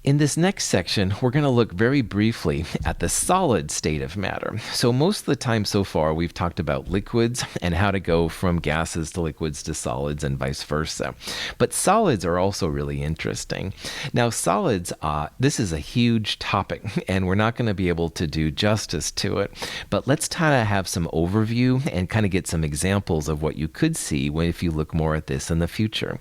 In this next section, we're going to look very briefly at the solid state of matter. So most of the time so far, we've talked about liquids and how to go from gases to liquids to solids and vice versa. But solids are also really interesting. Now, solids, this is a huge topic, and we're not going to be able to do justice to it. But let's try to have some overview and kind of get some examples of what you could see if you look more at this in the future.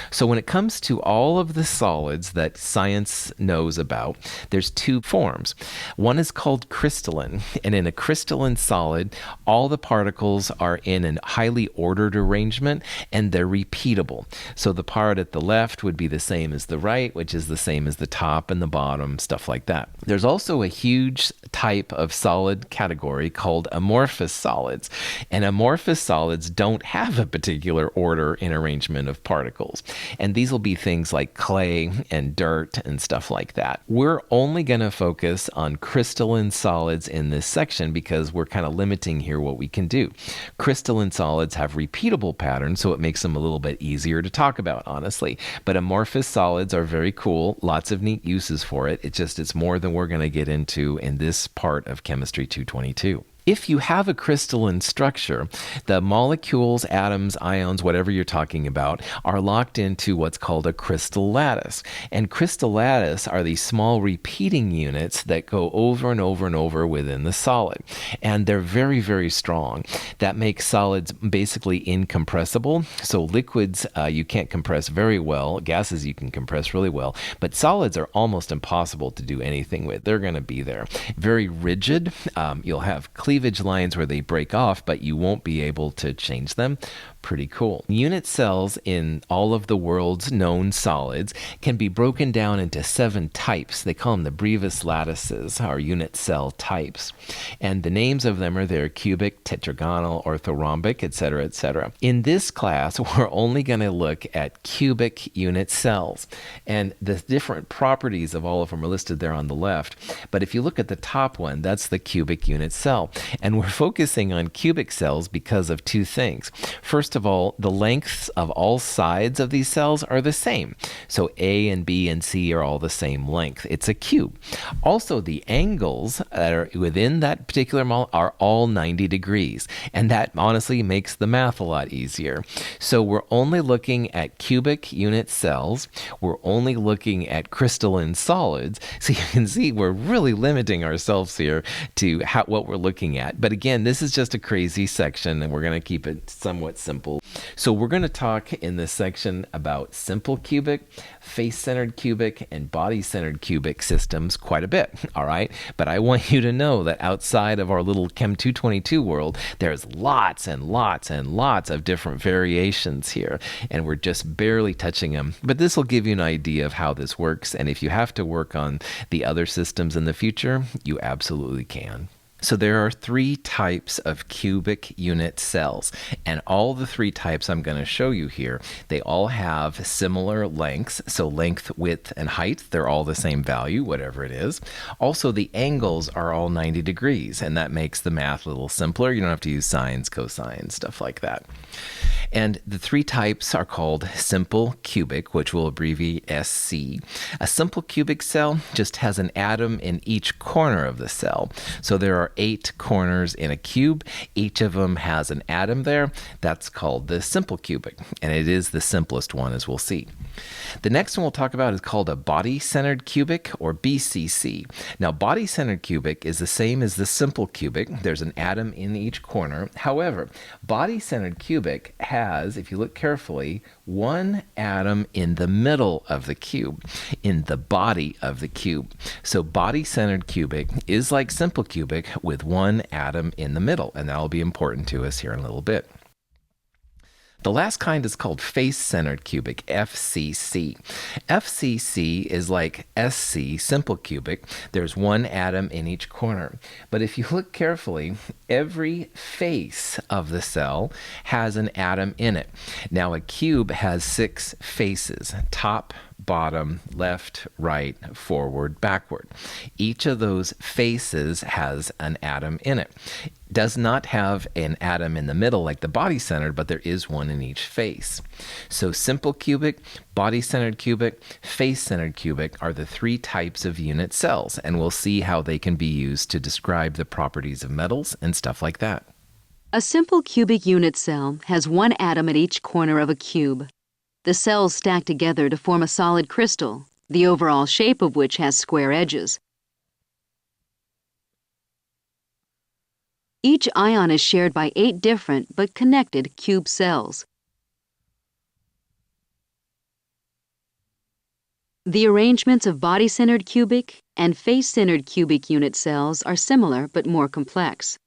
So when it comes to all of the solids that science knows about, there's two forms. One is called crystalline, and in a crystalline solid, all the particles are in a highly ordered arrangement, and they're repeatable. So the part at the left would be the same as the right, which is the same as the top and the bottom, stuff like that. There's also a huge type of solid category called amorphous solids, and amorphous solids don't have a particular order in arrangement of particles, and these will be things like clay and dirt and stuff like that. We're only going to focus on crystalline solids in this section because we're kind of limiting here what we can do. Crystalline solids have repeatable patterns, so it makes them a little bit easier to talk about, honestly. But amorphous solids are very cool, lots of neat uses for it. It's more than we're going to get into in this part of Chemistry 222. If you have a crystalline structure, the molecules, atoms, ions, whatever you're talking about, are locked into what's called a crystal lattice. And crystal lattice are these small repeating units that go over and over and over within the solid. And they're very, very strong. That makes solids basically incompressible. So liquids you can't compress very well. Gases you can compress really well. But solids are almost impossible to do anything with. They're going to be there. Very rigid. You'll have cleavage lines where they break off, but you won't be able to change them. Pretty cool. Unit cells in all of the world's known solids can be broken down into 7 types. They call them the Brevis lattices, or unit cell types. And the names of them are there: cubic, tetragonal, orthorhombic, etc., etc. In this class, we're only going to look at cubic unit cells. And the different properties of all of them are listed there on the left. But if you look at the top one, that's the cubic unit cell. And we're focusing on cubic cells because of 2 things. First of all, the lengths of all sides of these cells are the same. So A and B and C are all the same length. It's a cube. Also, the angles that are within that particular model are all 90 degrees. And that honestly makes the math a lot easier. So we're only looking at cubic unit cells. We're only looking at crystalline solids. So you can see we're really limiting ourselves here to what we're looking at. But again, this is just a crazy section, and we're going to keep it somewhat simple. So we're going to talk in this section about simple cubic, face-centered cubic, and body-centered cubic systems quite a bit, all right? But I want you to know that outside of our little Chem 222 world, there's lots and lots and lots of different variations here, and we're just barely touching them. But this will give you an idea of how this works, and if you have to work on the other systems in the future, you absolutely can. So there are 3 types of cubic unit cells, and all the 3 types I'm going to show you here, they all have similar lengths. So length, width, and height, they're all the same value, whatever it is. Also, the angles are all 90 degrees, and that makes the math a little simpler. You don't have to use sines, cosines, stuff like that. And the 3 types are called simple cubic, which we'll abbreviate SC. A simple cubic cell just has an atom in each corner of the cell. So there are 8 corners in a cube. Each of them has an atom there. That's called the simple cubic, and it is the simplest one, as we'll see. The next one we'll talk about is called a body-centered cubic, or BCC. Now, body-centered cubic is the same as the simple cubic. There's an atom in each corner. However, body-centered cubic has, if you look carefully, 1 atom in the middle of the cube, in the body of the cube. So body-centered cubic is like simple cubic with 1 atom in the middle, and that'll be important to us here in a little bit. The last kind is called face-centered cubic, FCC. FCC is like SC, simple cubic. There's 1 atom in each corner. But if you look carefully, every face of the cell has an atom in it. Now, a cube has 6 faces: top, bottom, left, right, forward, backward. Each of those faces has an atom in it. Does not have an atom in the middle like the body-centered, but there is one in each face. So simple cubic, body-centered cubic, face-centered cubic are the three types of unit cells, and we'll see how they can be used to describe the properties of metals and stuff like that. A simple cubic unit cell has one atom at each corner of a cube. The cells stack together to form a solid crystal, the overall shape of which has square edges. Each ion is shared by 8 different but connected cube cells. The arrangements of body-centered cubic and face-centered cubic unit cells are similar but more complex.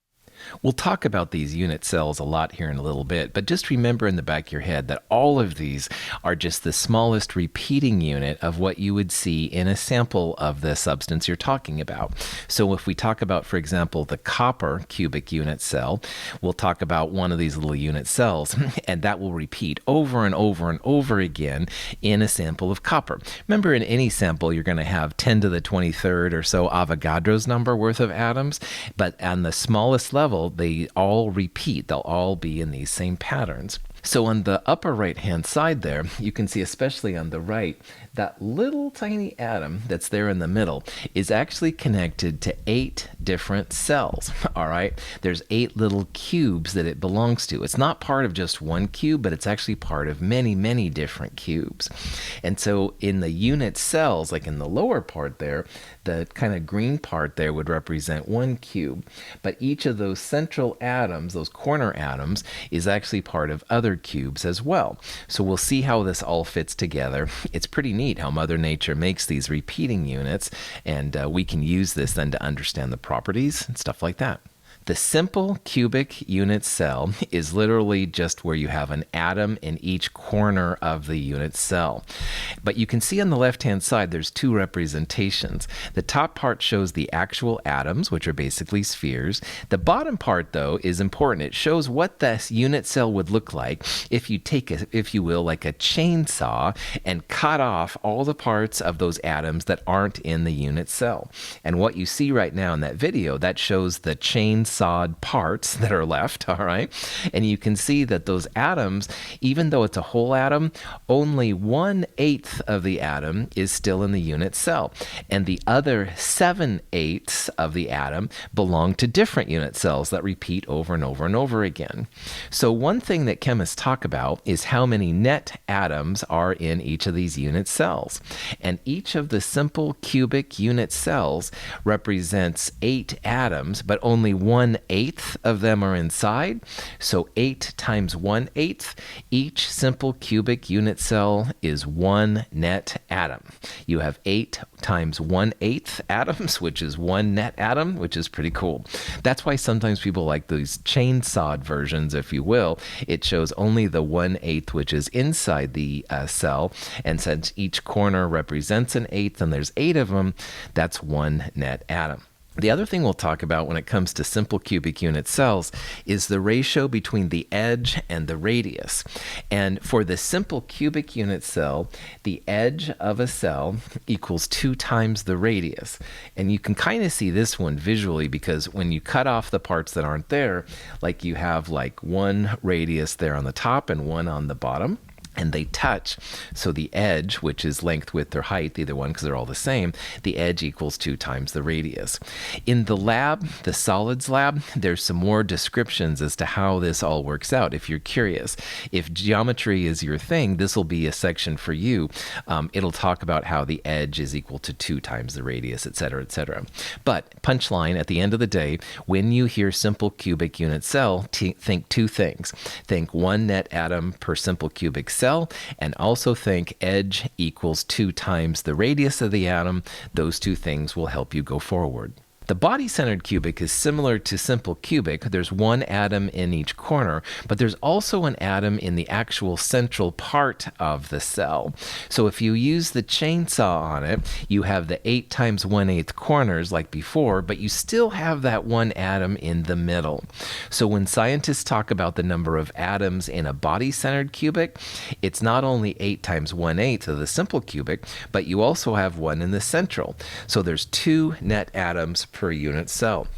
We'll talk about these unit cells a lot here in a little bit, but just remember in the back of your head that all of these are just the smallest repeating unit of what you would see in a sample of the substance you're talking about. So if we talk about, for example, the copper cubic unit cell, we'll talk about one of these little unit cells, and that will repeat over and over and over again in a sample of copper. Remember, in any sample, you're going to have 10 to the 23rd or so Avogadro's number worth of atoms, but on the smallest level, they all repeat. They'll all be in these same patterns. So on the upper right-hand side there, you can see, especially on the right, that little tiny atom that's there in the middle is actually connected to 8 different cells, all right? There's 8 little cubes that it belongs to. It's not part of just one cube, but it's actually part of many, many different cubes. And so in the unit cells, like in the lower part there, the kind of green part there would represent one cube. But each of those central atoms, those corner atoms, is actually part of other cubes as well. So we'll see how this all fits together. It's pretty neat how Mother Nature makes these repeating units, and we can use this then to understand the properties and stuff like that. The simple cubic unit cell is literally just where you have an atom in each corner of the unit cell. But you can see on the left-hand side there's 2 representations. The top part shows the actual atoms, which are basically spheres. The bottom part, though, is important. It shows what this unit cell would look like if you take, if you will, like a chainsaw and cut off all the parts of those atoms that aren't in the unit cell. And what you see right now in that video, that shows the chainsawed parts that are left, all right? And you can see that those atoms, even though it's a whole atom, only 1/8 of the atom is still in the unit cell. And the other 7/8 of the atom belong to different unit cells that repeat over and over and over again. So one thing that chemists talk about is how many net atoms are in each of these unit cells. And each of the simple cubic unit cells represents 8 atoms, but only 1/8 of them are inside. So 8 times 1/8, each simple cubic unit cell is 1 net atom. You have 8 times 1/8 atoms, which is 1 net atom, which is pretty cool. That's why sometimes people like these chainsawed versions, if you will. It shows only the 1/8, which is inside the cell, and since each corner represents an 8th and there's 8 of them, that's 1 net atom. The other thing we'll talk about when it comes to simple cubic unit cells is the ratio between the edge and the radius. And for the simple cubic unit cell, the edge of a cell equals 2 times the radius. And you can kind of see this one visually because when you cut off the parts that aren't there, like you have like 1 radius there on the top and 1 on the bottom, and they touch, so the edge, which is length, width, or height, either one because they're all the same, the edge equals 2 times the radius. In the lab, the solids lab, there's some more descriptions as to how this all works out if you're curious. If geometry is your thing, this will be a section for you. It'll talk about how the edge is equal to 2 times the radius, etc., etc. But punchline, at the end of the day, when you hear simple cubic unit cell, think 2 things. Think 1 net atom per simple cubic cell, and also think edge equals 2 times the radius of the atom. Those 2 things will help you go forward. The body-centered cubic is similar to simple cubic. There's one atom in each corner, but there's also an atom in the actual central part of the cell. So if you use the chainsaw on it, you have the 8 times 1/8 corners like before, but you still have that one atom in the middle. So when scientists talk about the number of atoms in a body-centered cubic, it's not only 8 times 1/8 of the simple cubic, but you also have one in the central. So there's 2 net atoms per unit cell.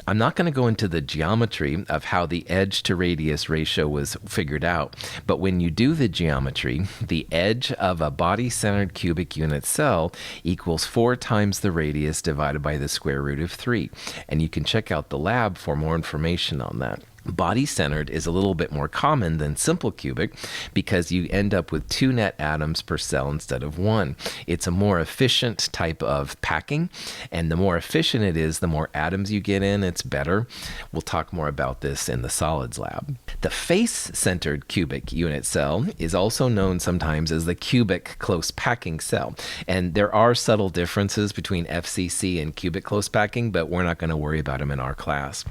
I'm not going to go into the geometry of how the edge to radius ratio was figured out, but when you do the geometry, the edge of a body-centered cubic unit cell equals 4 times the radius divided by the square root of 3. And you can check out the lab for more information on that. Body-centered is a little bit more common than simple cubic because you end up with 2 net atoms per cell instead of 1. It's a more efficient type of packing, and the more efficient it is, the more atoms you get in, it's better. We'll talk more about this in the solids lab. The face-centered cubic unit cell is also known sometimes as the cubic close packing cell, and there are subtle differences between FCC and cubic close packing, but we're not going to worry about them in our class.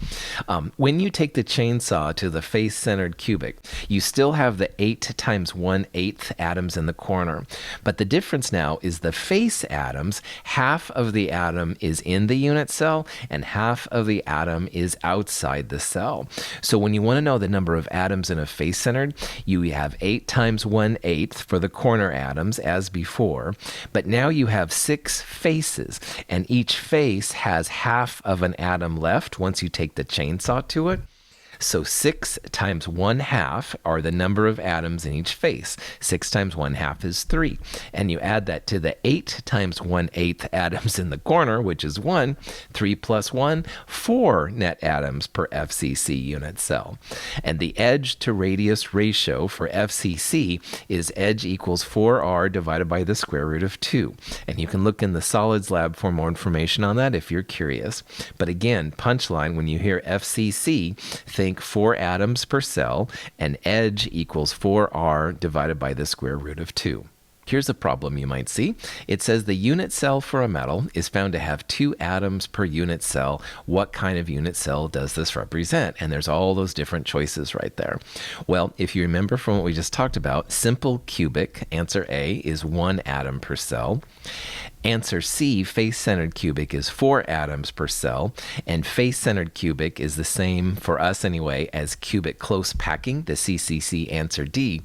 When you take the chainsaw to the face-centered cubic, you still have the 8 times 1/8 atoms in the corner. But the difference now is the face atoms, half of the atom is in the unit cell and half of the atom is outside the cell. So when you want to know the number of atoms in a face-centered, you have 8 times 1/8 for the corner atoms as before, but now you have 6 faces, and each face has half of an atom left once you take the chainsaw to it. So 6 times 1/2 are the number of atoms in each face. 6 times 1/2 is 3. And you add that to the 8 times 1/8 atoms in the corner, which is 1. 3 plus 1, 4 net atoms per FCC unit cell. And the edge to radius ratio for FCC is edge equals 4r divided by the square root of 2. And you can look in the solids lab for more information on that if you're curious. But again, punchline, when you hear FCC, think 4 atoms per cell, and edge equals 4r divided by the square root of 2. Here's a problem you might see. It says the unit cell for a metal is found to have 2 atoms per unit cell. What kind of unit cell does this represent? And there's all those different choices right there. Well, if you remember from what we just talked about, simple cubic, answer A, is 1 atom per cell. Answer C, face-centered cubic, is 4 atoms per cell, and face-centered cubic is the same, for us anyway, as cubic close packing, the CCC, answer D.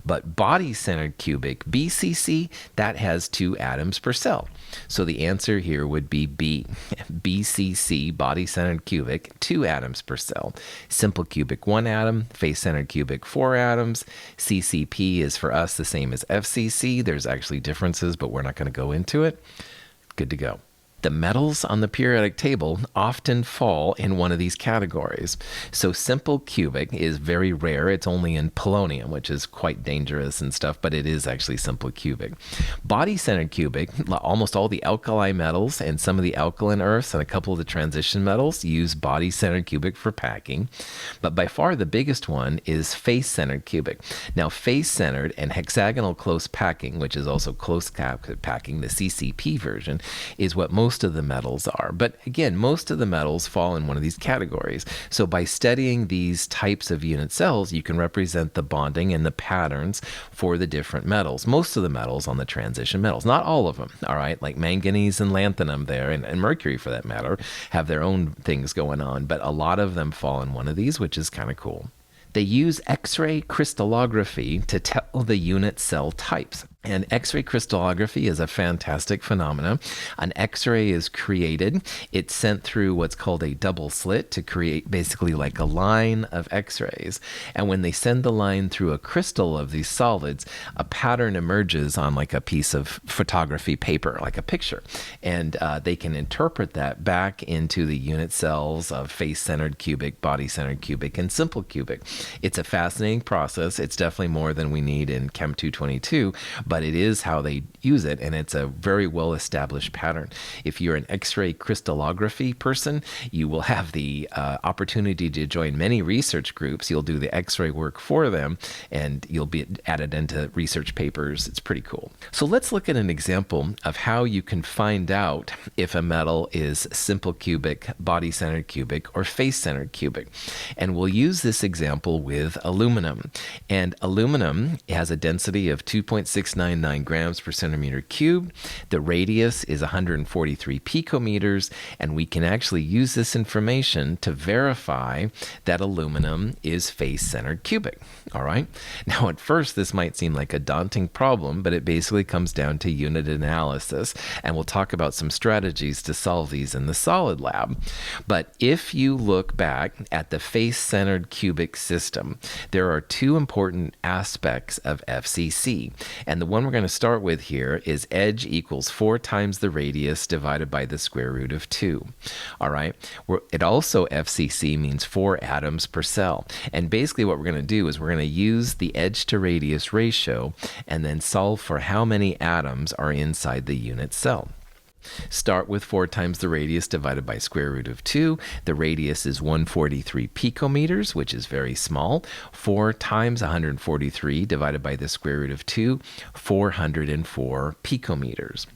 But body-centered cubic, BCC, that has 2 atoms per cell. So the answer here would be B. BCC, body-centered cubic, 2 atoms per cell. Simple cubic, 1 atom. Face-centered cubic, 4 atoms. CCP is for us the same as FCC. There's actually differences, but we're not going to go into it. Good to go. The metals on the periodic table often fall in one of these categories. So simple cubic is very rare. It's only in polonium, which is quite dangerous and stuff, but it is actually simple cubic. Body-centered cubic, almost all the alkali metals and some of the alkaline earths and a couple of the transition metals use body-centered cubic for packing. But by far the biggest one is face-centered cubic. Now, face-centered and hexagonal close packing, which is also close packing, the CCP version, is what most of the metals are. But again, most of the metals fall in one of these categories. So by studying these types of unit cells, you can represent the bonding and the patterns for the different metals. Most of the metals on the transition metals, not all of them, all right, like manganese and lanthanum there, and mercury for that matter, have their own things going on, but a lot of them fall in one of these, which is kind of cool. They use X-ray crystallography to tell the unit cell types. And X-ray crystallography is a fantastic phenomenon. An X-ray is created. It's sent through what's called a double slit to create basically like a line of X-rays. And when they send the line through a crystal of these solids, a pattern emerges on like a piece of photography paper, like a picture. And they can interpret that back into the unit cells of face-centered cubic, body-centered cubic, and simple cubic. It's a fascinating process. It's definitely more than we need in Chem 222, but but it is how they use it, and it's a very well-established pattern. If you're an X-ray crystallography person, you will have the opportunity to join many research groups. You'll do the X-ray work for them, and you'll be added into research papers. It's pretty cool. So let's look at an example of how you can find out if a metal is simple cubic, body-centered cubic, or face-centered cubic. And we'll use this example with aluminum. And aluminum has a density of 2.699 grams per centimeter cubed. The radius is 143 picometers, and we can actually use this information to verify that aluminum is face-centered cubic. All right? Now, at first, this might seem like a daunting problem, but it basically comes down to unit analysis, and we'll talk about some strategies to solve these in the solid lab. But if you look back at the face-centered cubic system, there are two important aspects of FCC, and the one we're going to start with here is edge equals 4 times the radius divided by the square root of 2. All right? It also, FCC means 4 atoms per cell, and basically what we're going to do is we're going to use the edge to radius ratio and then solve for how many atoms are inside the unit cell. Start with 4 times the radius divided by square root of 2. The radius is 143 picometers, which is very small. 4 times 143 divided by the square root of 2, 404 picometers.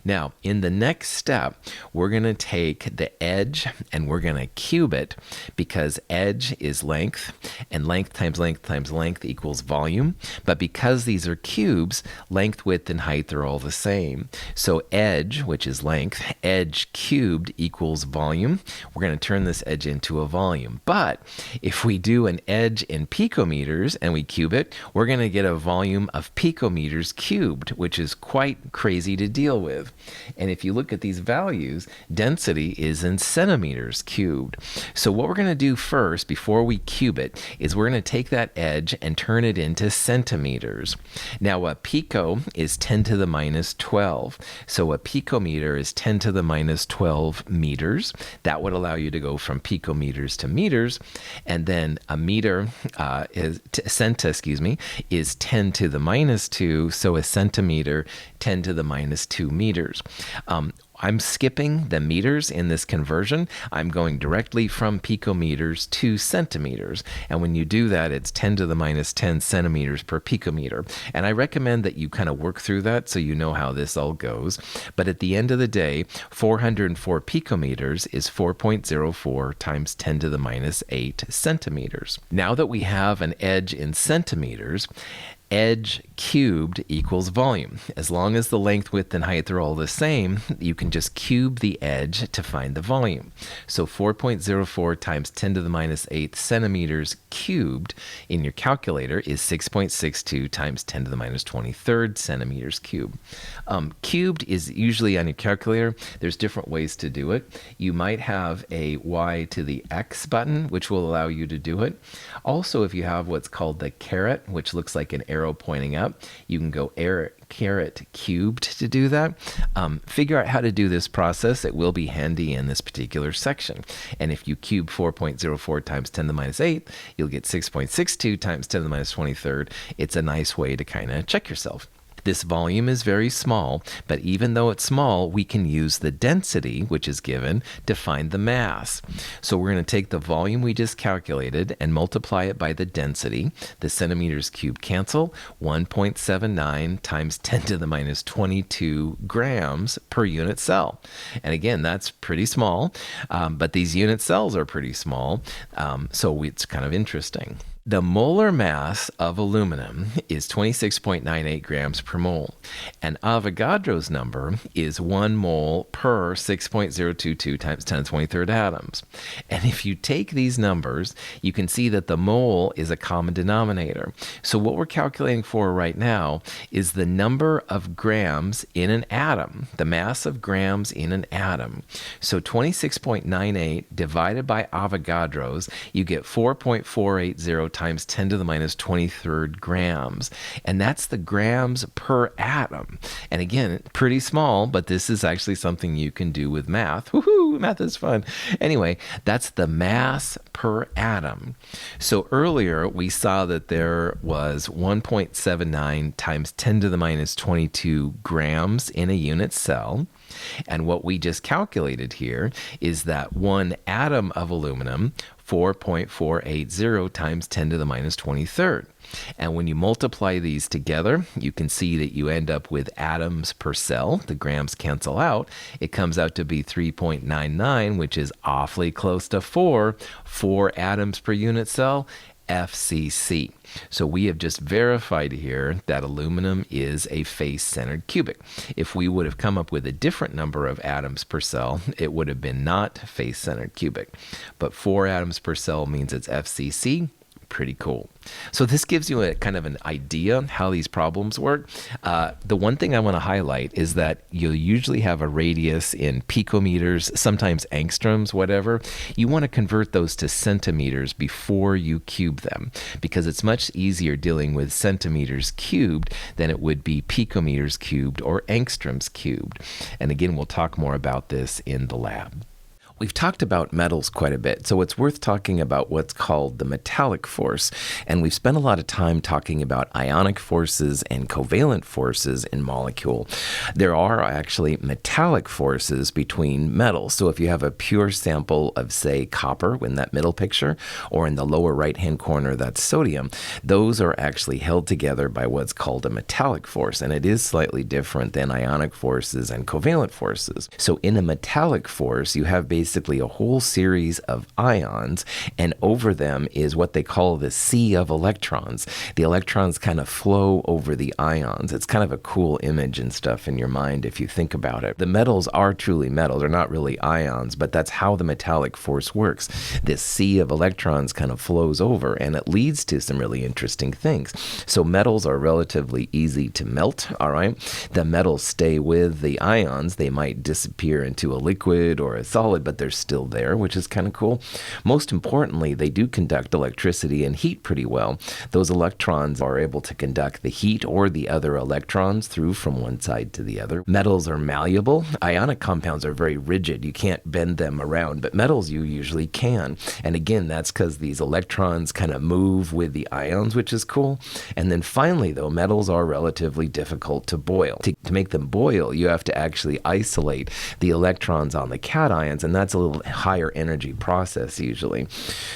Now, in the next step, we're going to take the edge and we're going to cube it, because edge is length, and length times length times length equals volume. But because these are cubes, length, width, and height are all the same. So edge, which is length, edge cubed equals volume. We're going to turn this edge into a volume. But if we do an edge in picometers and we cube it, we're going to get a volume of picometers cubed, which is quite crazy to deal with. And if you look at these values, density is in centimeters cubed. So what we're going to do first, before we cube it, is we're going to take that edge and turn it into centimeters. Now, a pico is 10 to the minus 12. So a picometer is 10 to the minus 12 meters. That would allow you to go from picometers to meters. And then a meter is 10 to the minus 2. So a centimeter, 10 to the minus 2 meters. I'm skipping the meters in this conversion. I'm going directly from picometers to centimeters. And when you do that, it's 10 to the minus 10 centimeters per picometer. And I recommend that you kind of work through that so you know how this all goes. But at the end of the day, 404 picometers is 4.04 times 10 to the minus 8 centimeters. Now that we have an edge in centimeters, edge cubed equals volume. As long as the length, width, and height are all the same, you can just cube the edge to find the volume. So 4.04 times 10 to the minus 8 centimeters cubed in your calculator is 6.62 times 10 to the minus 23rd centimeters cubed. Cubed is usually on your calculator. There's different ways to do it. You might have a y to the x button, which will allow you to do it. Also, if you have what's called the caret, which looks like an arrow pointing up, you can go caret cubed to do that. Figure out how to do this process. It will be handy in this particular section. And if you cube 4.04 times 10 to the minus 8, you'll get 6.62 times 10 to the minus 23rd. It's a nice way to kind of check yourself. This volume is very small, but even though it's small, we can use the density, which is given, to find the mass. So we're going to take the volume we just calculated and multiply it by the density. The centimeters cubed cancel. 1.79 times 10 to the minus 22 grams per unit cell. And again, that's pretty small, but these unit cells are pretty small, so it's kind of interesting. The molar mass of aluminum is 26.98 grams per mole, and Avogadro's number is 1 mole per 6.022 times 10 to the 23rd atoms. And if you take these numbers, you can see that the mole is a common denominator. So what we're calculating for right now is the number of grams in an atom, the mass of grams in an atom. So 26.98 divided by Avogadro's, you get 4.480 times 10 to the minus 23rd grams. And that's the grams per atom. And again, pretty small, but this is actually something you can do with math. Woohoo, math is fun. Anyway, that's the mass per per atom. So earlier we saw that there was 1.79 times 10 to the minus 22 grams in a unit cell. And what we just calculated here is that one atom of aluminum, 4.480 times 10 to the minus 23rd. And when you multiply these together, you can see that you end up with atoms per cell. The grams cancel out. It comes out to be 3.99, which is awfully close to 4 atoms per unit cell, FCC. So we have just verified here that aluminum is a face-centered cubic. If we would have come up with a different number of atoms per cell, it would have been not face-centered cubic. But 4 atoms per cell means it's FCC. Pretty cool. So this gives you a kind of an idea how these problems work. The one thing I want to highlight is that you'll usually have a radius in picometers, sometimes angstroms, whatever. You want to convert those to centimeters before you cube them, because it's much easier dealing with centimeters cubed than it would be picometers cubed or angstroms cubed. And again, we'll talk more about this in the lab. We've talked about metals quite a bit, so it's worth talking about what's called the metallic force. And we've spent a lot of time talking about ionic forces and covalent forces in molecule. There are actually metallic forces between metals. So if you have a pure sample of, say, copper in that middle picture, or in the lower right-hand corner, that's sodium, those are actually held together by what's called a metallic force. And it is slightly different than ionic forces and covalent forces. So in a metallic force, you have basically a whole series of ions, and over them is what they call the sea of electrons. The electrons kind of flow over the ions. It's kind of a cool image and stuff in your mind if you think about it. The metals are truly metals. They're not really ions, but that's how the metallic force works. This sea of electrons kind of flows over, and it leads to some really interesting things. So metals are relatively easy to melt, all right? The metals stay with the ions. They might disappear into a liquid or a solid, but they're still there, which is kind of cool. Most importantly, they do conduct electricity and heat pretty well. Those electrons are able to conduct the heat or the other electrons through from one side to the other. Metals are malleable. Ionic compounds are very rigid. You can't bend them around, but metals you usually can. And again, that's because these electrons kind of move with the ions, which is cool. And then finally, though, metals are relatively difficult to boil. To make them boil, you have to actually isolate the electrons on the cations, and that's a little higher energy process usually.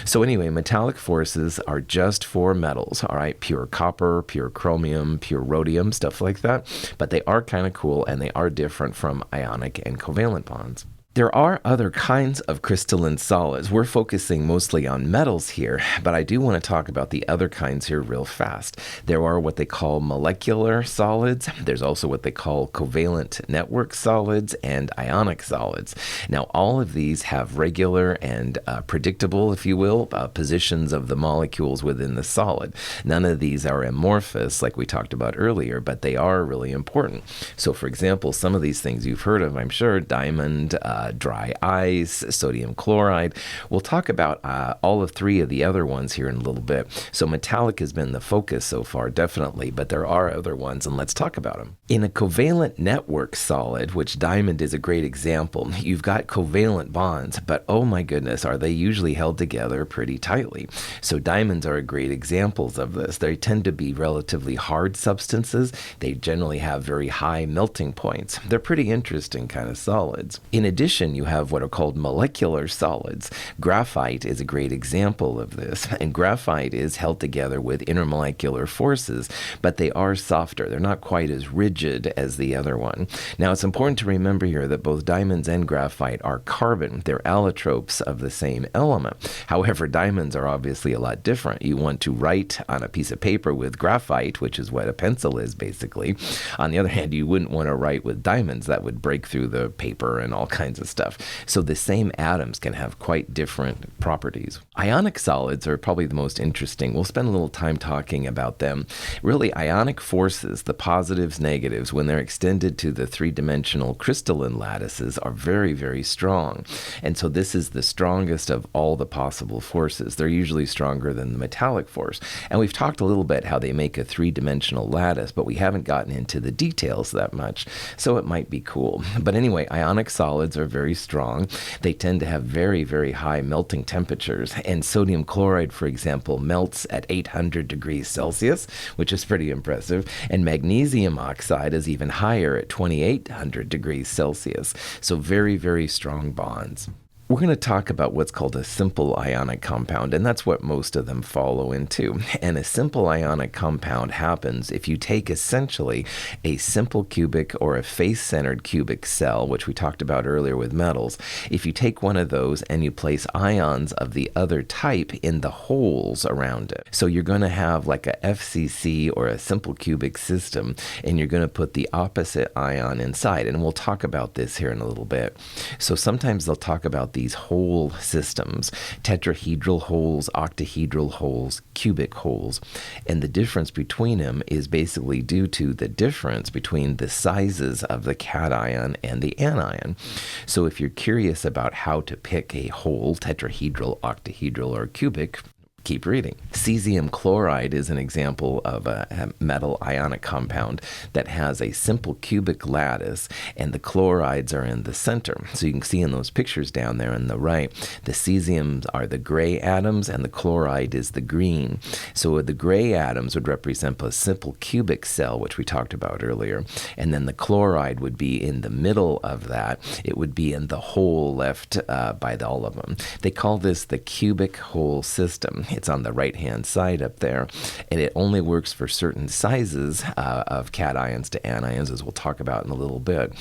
So anyway, metallic forces are just for metals, all right? Pure copper, pure chromium, pure rhodium, stuff like that. But they are kind of cool, and they are different from ionic and covalent bonds. There are other kinds of crystalline solids. We're focusing mostly on metals here, but I do want to talk about the other kinds here real fast. There are what they call molecular solids. There's also what they call covalent network solids and ionic solids. Now, all of these have regular and predictable, if you will, positions of the molecules within the solid. None of these are amorphous, like we talked about earlier, but they are really important. So, for example, some of these things you've heard of, I'm sure, diamond, dry ice, sodium chloride. We'll talk about all of 3 of the other ones here in a little bit. So metallic has been the focus so far, definitely, but there are other ones, and let's talk about them. In a covalent network solid, which diamond is a great example, you've got covalent bonds, but oh my goodness, are they usually held together pretty tightly. So diamonds are great examples of this. They tend to be relatively hard substances. They generally have very high melting points. They're pretty interesting kind of solids. In addition, you have what are called molecular solids. Graphite is a great example of this, and graphite is held together with intermolecular forces, but they are softer. They're not quite as rigid as the other one. Now, it's important to remember here that both diamonds and graphite are carbon. They're allotropes of the same element. However, diamonds are obviously a lot different. You want to write on a piece of paper with graphite, which is what a pencil is basically. On the other hand, you wouldn't want to write with diamonds. That would break through the paper and all kinds of stuff. So the same atoms can have quite different properties. Ionic solids are probably the most interesting. We'll spend a little time talking about them. Really, ionic forces, the positives, negatives, when they're extended to the 3-dimensional crystalline lattices are very, very strong. And so this is the strongest of all the possible forces. They're usually stronger than the metallic force. And we've talked a little bit how they make a 3-dimensional lattice, but we haven't gotten into the details that much. So it might be cool. But anyway, ionic solids are very strong. They tend to have very, very high melting temperatures. And sodium chloride, for example, melts at 800 degrees Celsius, which is pretty impressive. And magnesium oxide is even higher at 2800 degrees Celsius. So very, very strong bonds. We're going to talk about what's called a simple ionic compound, and that's what most of them follow into. And a simple ionic compound happens if you take essentially a simple cubic or a face-centered cubic cell, which we talked about earlier with metals. If you take one of those and you place ions of the other type in the holes around it. So you're going to have like a FCC or a simple cubic system, and you're going to put the opposite ion inside. And we'll talk about this here in a little bit. So sometimes they'll talk about these hole systems, tetrahedral holes, octahedral holes, cubic holes. And the difference between them is basically due to the difference between the sizes of the cation and the anion. So if you're curious about how to pick a hole, tetrahedral, octahedral, or cubic, keep reading. Cesium chloride is an example of a metal ionic compound that has a simple cubic lattice, and the chlorides are in the center. So you can see in those pictures down there on the right, the cesiums are the gray atoms and the chloride is the green. So the gray atoms would represent a simple cubic cell, which we talked about earlier, and then the chloride would be in the middle of that. It would be in the hole left by all of them. They call this the cubic hole system. It's on the right-hand side up there, and it only works for certain sizes of cations to anions, as we'll talk about in a little bit.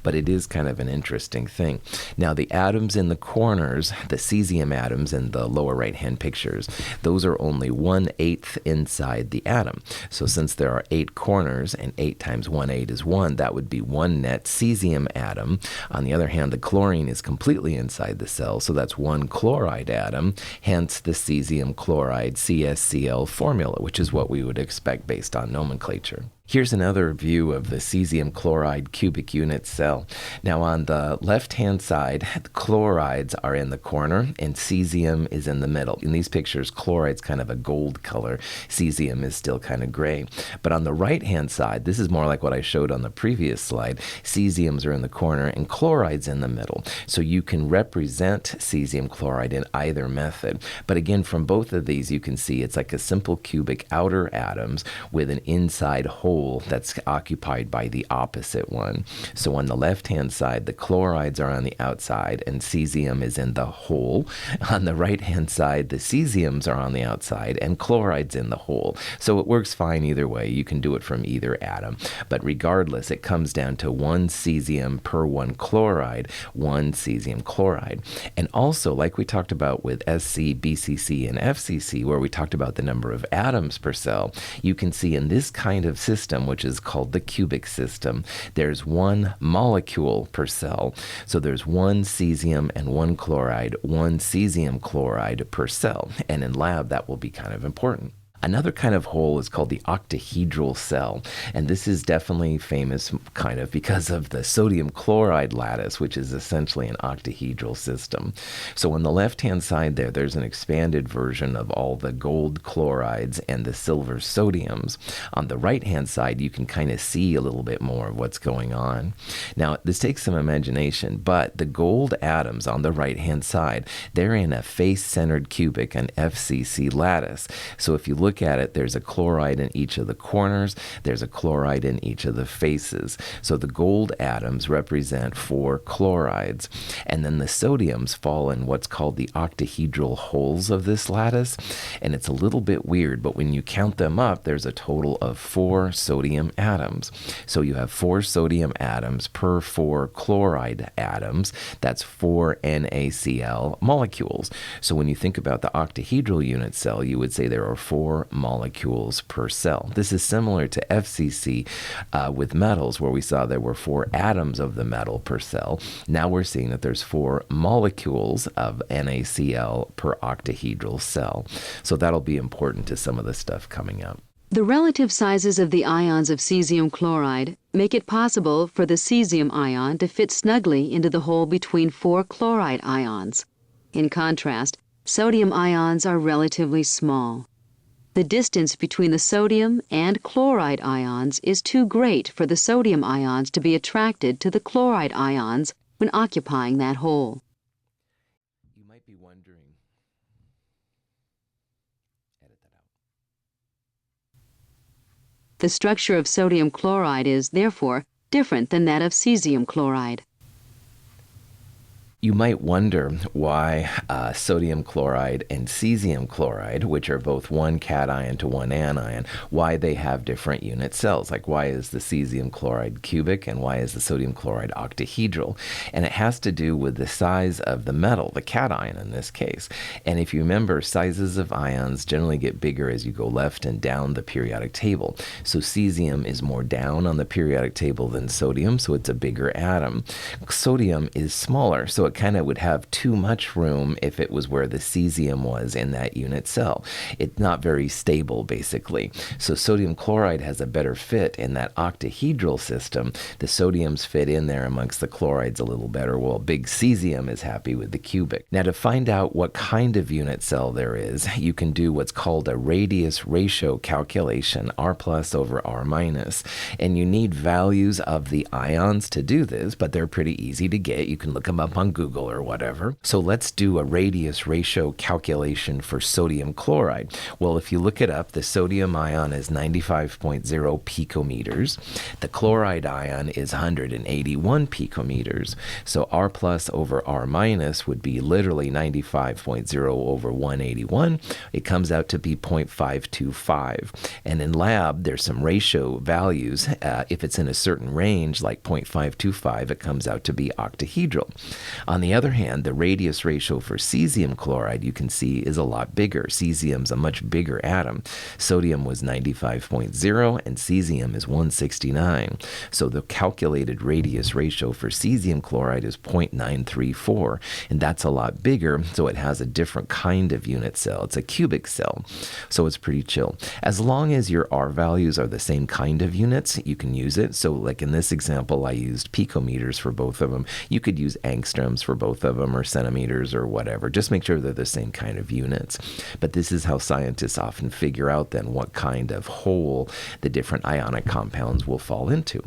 But it is kind of an interesting thing. Now, the atoms in the corners, the cesium atoms in the lower right-hand pictures, those are only 1/8 inside the atom. So since there are 8 corners, and 8 times 1/8 is 1, that would be 1 net cesium atom. On the other hand, the chlorine is completely inside the cell, so that's 1 chloride atom, hence the cesium chloride CSCl formula, which is what we would expect based on nomenclature. Here's another view of the cesium chloride cubic unit cell. Now on the left-hand side, the chlorides are in the corner and cesium is in the middle. In these pictures, chloride's kind of a gold color. Cesium is still kind of gray. But on the right-hand side, this is more like what I showed on the previous slide. Cesiums are in the corner and chloride's in the middle. So you can represent cesium chloride in either method. But again, from both of these, you can see it's like a simple cubic outer atoms with an inside hole that's occupied by the opposite one. So on the left-hand side, the chlorides are on the outside and cesium is in the hole. On the right-hand side, the cesiums are on the outside and chloride's in the hole. So it works fine either way. You can do it from either atom. But regardless, it comes down to 1 cesium per 1 chloride, 1 cesium chloride. And also, like we talked about with SC, BCC, and FCC, where we talked about the number of atoms per cell, you can see in this kind of system, which is called the cubic system, there's 1 molecule per cell. So there's 1 cesium and 1 chloride, 1 cesium chloride per cell. And in lab, that will be kind of important. Another kind of hole is called the octahedral cell, and this is definitely famous kind of because of the sodium chloride lattice, which is essentially an octahedral system. So on the left-hand side there's an expanded version of all the gold chlorides and the silver sodiums. On the right-hand side, you can kind of see a little bit more of what's going on. Now, this takes some imagination, but the gold atoms on the right-hand side, they're in a face-centered cubic, an FCC lattice. So if you look at it, there's a chloride in each of the corners, there's a chloride in each of the faces. So the gold atoms represent 4 chlorides, and then the sodiums fall in what's called the octahedral holes of this lattice. And it's a little bit weird, but when you count them up, there's a total of 4 sodium atoms. So you have 4 sodium atoms per 4 chloride atoms. That's 4 NaCl molecules. So when you think about the octahedral unit cell, you would say there are 4 molecules per cell. This is similar to FCC with metals, where we saw there were 4 atoms of the metal per cell. Now we're seeing that there's 4 molecules of NaCl per octahedral cell. So that'll be important to some of the stuff coming up. The relative sizes of the ions of cesium chloride make it possible for the cesium ion to fit snugly into the hole between 4 chloride ions. In contrast, sodium ions are relatively small. The distance between the sodium and chloride ions is too great for the sodium ions to be attracted to the chloride ions when occupying that hole. You might be wondering, edit that out. The structure of sodium chloride is, therefore, different than that of cesium chloride. You might wonder why sodium chloride and cesium chloride, which are both one cation to one anion, why they have different unit cells. Like, why is the cesium chloride cubic and why is the sodium chloride octahedral? And it has to do with the size of the metal, the cation in this case. And if you remember, sizes of ions generally get bigger as you go left and down the periodic table. So cesium is more down on the periodic table than sodium, so it's a bigger atom. Sodium is smaller, so it kind of would have too much room if it was where the cesium was in that unit cell. It's not very stable, basically. So sodium chloride has a better fit in that octahedral system. The sodiums fit in there amongst the chlorides a little better, while big cesium is happy with the cubic. Now, to find out what kind of unit cell there is, you can do what's called a radius ratio calculation, R plus over R minus. And you need values of the ions to do this, but they're pretty easy to get. You can look them up on Google or whatever. So let's do a radius ratio calculation for sodium chloride. Well, if you look it up, the sodium ion is 95.0 picometers. The chloride ion is 181 picometers. So R plus over R minus would be literally 95.0 over 181. It comes out to be 0.525. And in lab, there's some ratio values. If it's in a certain range, like 0.525, it comes out to be octahedral. On the other hand, the radius ratio for cesium chloride, you can see, is a lot bigger. Cesium's a much bigger atom. Sodium was 95.0 and cesium is 169. So the calculated radius ratio for cesium chloride is 0.934, and that's a lot bigger, so it has a different kind of unit cell. It's a cubic cell, so it's pretty chill. As long as your R values are the same kind of units, you can use it. So like in this example, I used picometers for both of them. You could use angstroms for both of them, or centimeters, or whatever. Just make sure they're the same kind of units. But this is how scientists often figure out then what kind of hole the different ionic compounds will fall into.